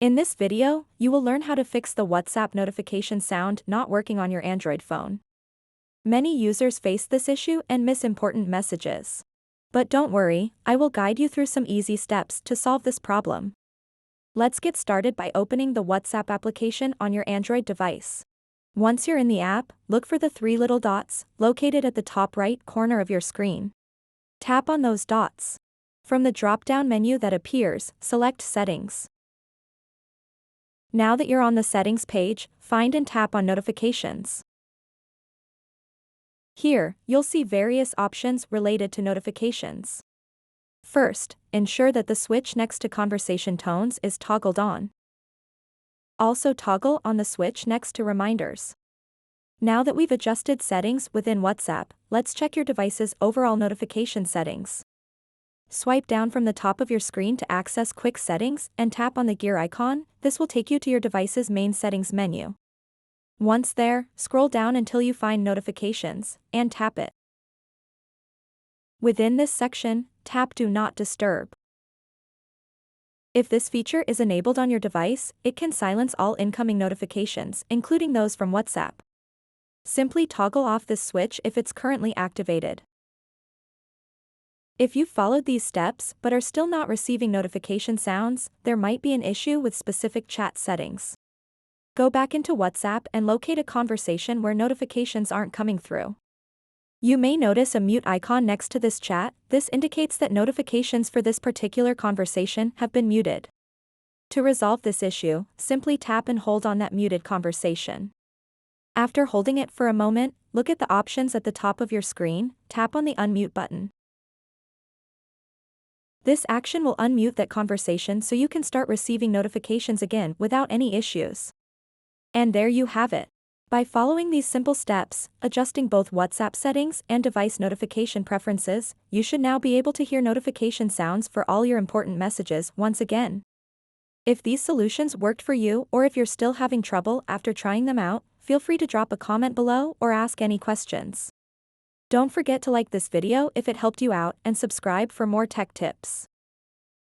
In this video, you will learn how to fix the WhatsApp notification sound not working on your Android phone. Many users face this issue and miss important messages. But don't worry, I will guide you through some easy steps to solve this problem. Let's get started by opening the WhatsApp application on your Android device. Once you're in the app, look for the three little dots located at the top right corner of your screen. Tap on those dots. From the drop-down menu that appears, select Settings. Now that you're on the Settings page, find and tap on Notifications. Here, you'll see various options related to notifications. First, ensure that the switch next to conversation tones is toggled on. Also toggle on the switch next to reminders. Now that we've adjusted settings within WhatsApp, let's check your device's overall notification settings. Swipe down from the top of your screen to access Quick Settings and tap on the gear icon. This will take you to your device's main settings menu. Once there, scroll down until you find Notifications, and tap it. Within this section, tap Do Not Disturb. If this feature is enabled on your device, it can silence all incoming notifications, including those from WhatsApp. Simply toggle off this switch if it's currently activated. If you've followed these steps but are still not receiving notification sounds, there might be an issue with specific chat settings. Go back into WhatsApp and locate a conversation where notifications aren't coming through. You may notice a mute icon next to this chat. This indicates that notifications for this particular conversation have been muted. To resolve this issue, simply tap and hold on that muted conversation. After holding it for a moment, look at the options at the top of your screen, tap on the unmute button. This action will unmute that conversation so you can start receiving notifications again without any issues. And there you have it. By following these simple steps, adjusting both WhatsApp settings and device notification preferences, you should now be able to hear notification sounds for all your important messages once again. If these solutions worked for you or if you're still having trouble after trying them out, feel free to drop a comment below or ask any questions. Don't forget to like this video if it helped you out and subscribe for more tech tips.